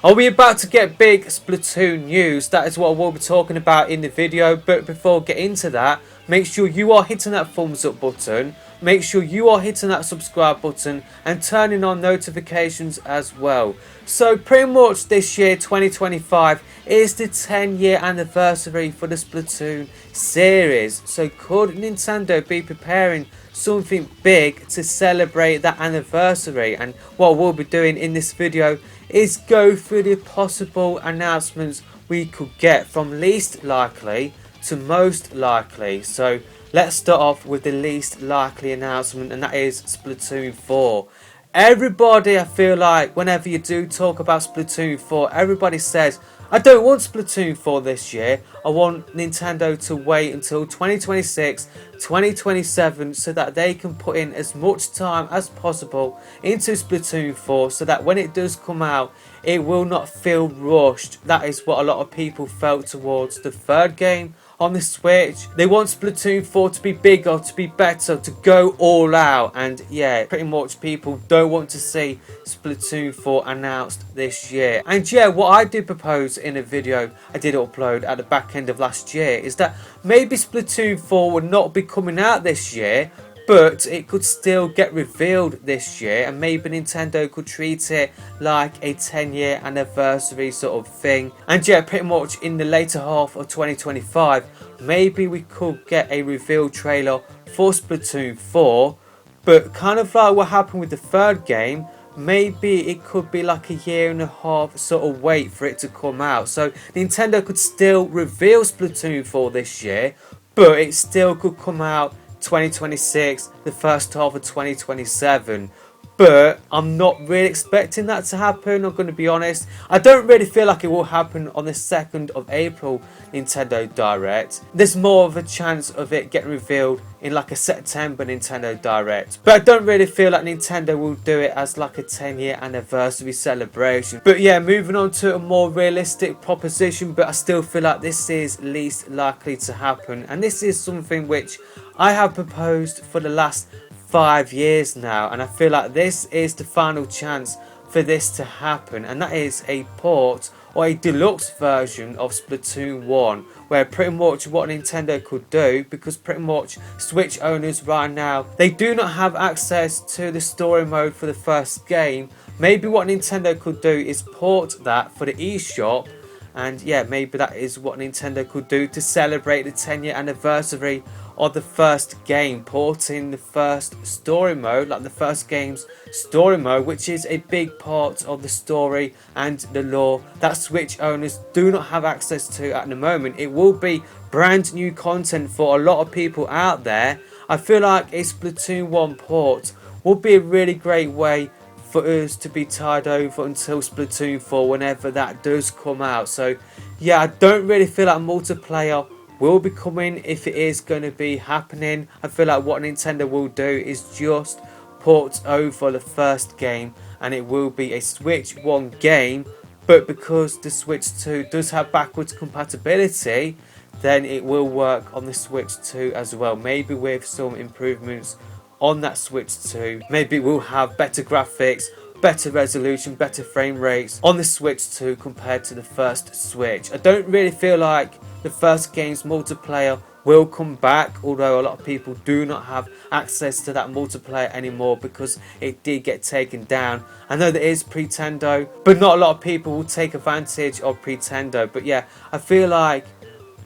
Are we about to get big Splatoon news? That is what we'll be talking about in the video. But before we get into that, make sure you are hitting that thumbs up button. Make sure you are hitting that subscribe button and turning on notifications as well. So pretty much this year, 2025, is the 10-year anniversary for the Splatoon series. So could Nintendo be preparing something big to celebrate that anniversary? And what we'll be doing in this video is go through the possible announcements we could get from least likely to most likely. So let's start off with the least likely announcement, and that is Splatoon 4. Everybody, I feel like whenever you do talk about Splatoon 4, everybody says, I don't want Splatoon 4 this year. I want Nintendo to wait until 2026, 2027 so that they can put in as much time as possible into Splatoon 4 so that when it does come out, it will not feel rushed. That is what a lot of people felt towards the third game on the Switch. They want Splatoon 4 to be bigger, to be better, to go all out, and yeah, pretty much people don't want to see Splatoon 4 announced this year. And yeah, what I did propose in a video I did upload at the back end of last year is that maybe Splatoon 4 would not be coming out this year, but it could still get revealed this year, and maybe Nintendo could treat it like a 10-year anniversary sort of thing. And yeah, pretty much in the later half of 2025, maybe we could get a reveal trailer for Splatoon 4, but kind of like what happened with the third game, maybe it could be like a year and a half sort of wait for it to come out. So Nintendo could still reveal Splatoon 4 this year, but it still could come out 2026, the first half of 2027. But I'm not really expecting that to happen, I'm going to be honest. I don't really feel like it will happen on the 2nd of April Nintendo Direct. There's more of a chance of it getting revealed in like a September Nintendo Direct. But I don't really feel like Nintendo will do it as like a 10-year anniversary celebration. But yeah, moving on to a more realistic proposition, but I still feel like this is least likely to happen. And this is something which I have proposed for the last 5 years now, and I feel like this is the final chance for this to happen, and that is a port or a deluxe version of Splatoon 1, where pretty much what Nintendo could do, because pretty much Switch owners right now, they do not have access to the story mode for the first game. Maybe what Nintendo could do is port that for the eShop, and yeah, maybe that is what Nintendo could do to celebrate the 10-year anniversary of the first game, porting the first story mode, like the first game's story mode, which is a big part of the story and the lore that Switch owners do not have access to at the moment. It will be brand new content for a lot of people out there. I feel like a Splatoon 1 port would be a really great way for us to be tied over until Splatoon 4 whenever that does come out. So yeah, I don't really feel like multiplayer will be coming if it is going to be happening. I feel like what Nintendo will do is just port over the first game, and it will be a Switch 1 game, but because the Switch 2 does have backwards compatibility, then it will work on the Switch 2 as well, maybe with some improvements on that Switch 2. Maybe it will have better graphics, better resolution, better frame rates on the Switch 2 compared to the first Switch. I don't really feel like the first game's multiplayer will come back, although a lot of people do not have access to that multiplayer anymore because it did get taken down. I know there is Pretendo, but not a lot of people will take advantage of Pretendo. But yeah, I feel like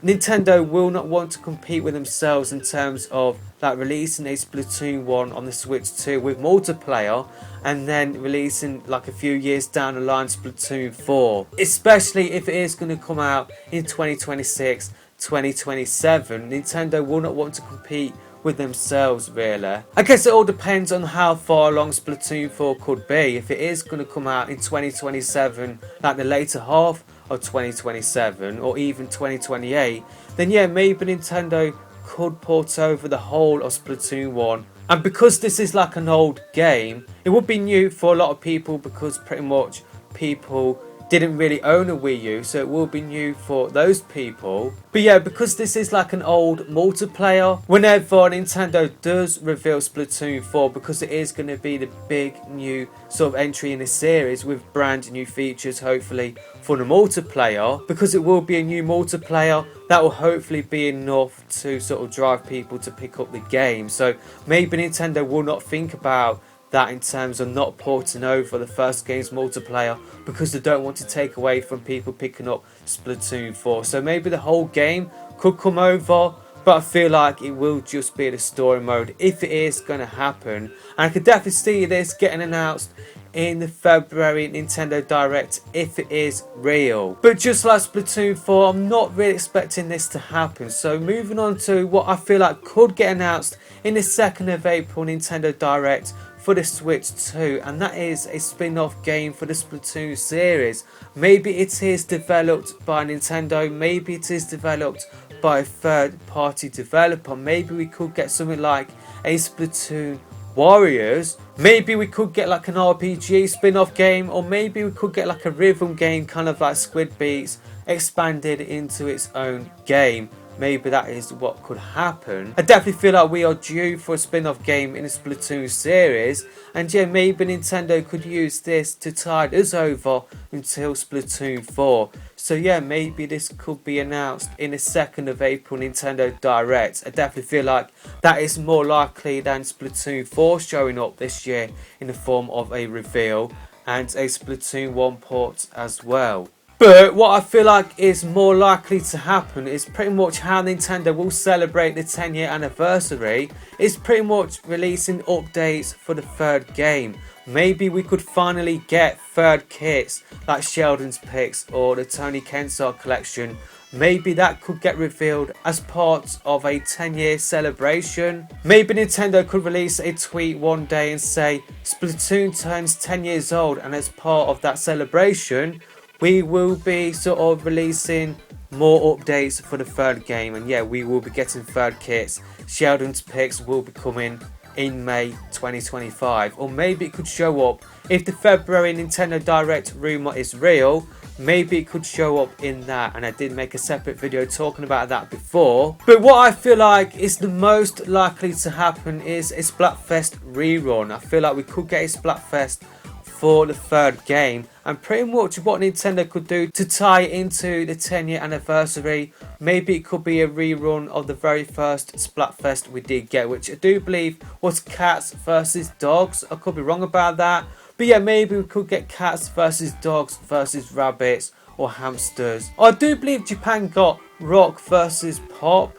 Nintendo will not want to compete with themselves in terms of like releasing a Splatoon 1 on the Switch 2 with multiplayer and then releasing like a few years down the line Splatoon 4, especially if it is going to come out in 2026, 2027. Nintendo will not want to compete with themselves really. I guess it all depends on how far along Splatoon 4 could be. If it is going to come out in 2027, like the later half of 2027 or even 2028, then yeah, maybe Nintendo could port over the whole of Splatoon 1. And because this is like an old game, it would be new for a lot of people because pretty much people didn't really own a Wii U, so it will be new for those people. But yeah, because this is like an old multiplayer, whenever Nintendo does reveal Splatoon 4, because it is going to be the big new sort of entry in the series with brand new features hopefully for the multiplayer, because it will be a new multiplayer, that will hopefully be enough to sort of drive people to pick up the game. So maybe Nintendo will not think about that in terms of not porting over the first game's multiplayer, because they don't want to take away from people picking up Splatoon 4. So maybe the whole game could come over, but I feel like it will just be the story mode if it is going to happen. And I could definitely see this getting announced in the February Nintendo Direct if it is real. But just like Splatoon 4, I'm not really expecting this to happen. So moving on to what I feel like could get announced in the 2nd of April Nintendo Direct for the Switch 2, and that is a spin-off game for the Splatoon series. Maybe it is developed by Nintendo, maybe it is developed by a third-party developer. Maybe we could get something like a Splatoon Warriors. Maybe we could get like an RPG spin-off game, or maybe we could get like a rhythm game, kind of like Squid Beats, expanded into its own game. Maybe that is what could happen. I definitely feel like we are due for a spin-off game in the Splatoon series, and yeah, maybe Nintendo could use this to tide us over until Splatoon 4. So yeah, maybe this could be announced in the 2nd of April Nintendo Direct. I definitely feel like that is more likely than Splatoon 4 showing up this year in the form of a reveal, and a Splatoon 1 port as well. But what I feel like is more likely to happen is pretty much how Nintendo will celebrate the 10-year anniversary. Is pretty much releasing updates for the 3rd game. Maybe we could finally get 3rd kits like Sheldon's Picks or the Tony Kensar collection. Maybe that could get revealed as part of a 10-year celebration. Maybe Nintendo could release a tweet one day and say Splatoon turns 10 years old, and as part of that celebration we will be sort of releasing more updates for the 3rd game, and yeah, we will be getting 3rd kits. Sheldon's Picks will be coming in May 2025, or maybe it could show up if the February Nintendo Direct rumour is real. Maybe it could show up in that, and I did make a separate video talking about that before. But what I feel like is the most likely to happen is a Splatfest rerun. I feel like we could get a Splatfest for the 3rd game, and pretty much what Nintendo could do to tie into the 10-year anniversary. Maybe it could be a rerun of the very first Splatfest we did get, which I do believe was cats versus dogs. I could be wrong about that, but yeah, maybe we could get cats versus dogs versus rabbits or hamsters. I do believe Japan got rock versus pop.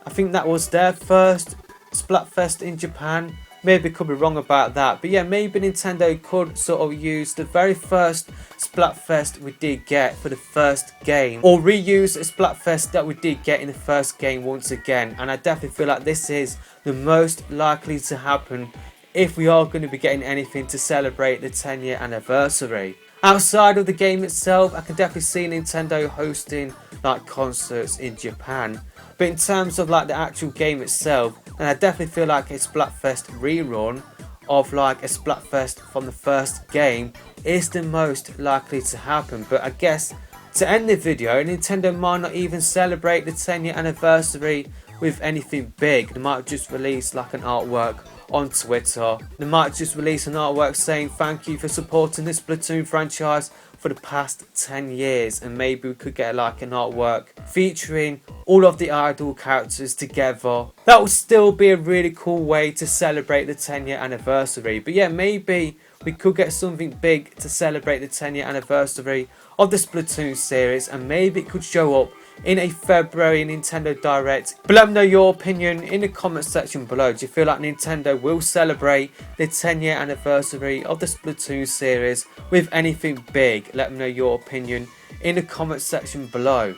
I think that was their first Splatfest in Japan. Maybe could be wrong about that, but yeah, maybe Nintendo could sort of use the very first Splatfest we did get for the 1st game, or reuse a Splatfest that we did get in the 1st game once again. And I definitely feel like this is the most likely to happen if we are going to be getting anything to celebrate the 10-year anniversary. Outside of the game itself, I can definitely see Nintendo hosting like concerts in Japan. But in terms of like the actual game itself, and I definitely feel like a Splatfest rerun of like a Splatfest from the 1st game is the most likely to happen. But I guess to end the video, Nintendo might not even celebrate the 10-year anniversary with anything big. They might just release like an artwork on Twitter. They might just release an artwork saying thank you for supporting the Splatoon franchise for the past 10 years, and maybe we could get like an artwork featuring all of the idol characters together. That would still be a really cool way to celebrate the 10-year anniversary. But yeah, maybe we could get something big to celebrate the 10-year anniversary of the Splatoon series, and maybe it could show up in a February Nintendo Direct. But let me know your opinion in the comment section below. Do you feel like Nintendo will celebrate the 10-year anniversary of the Splatoon series with anything big? Let me know your opinion in the comment section below.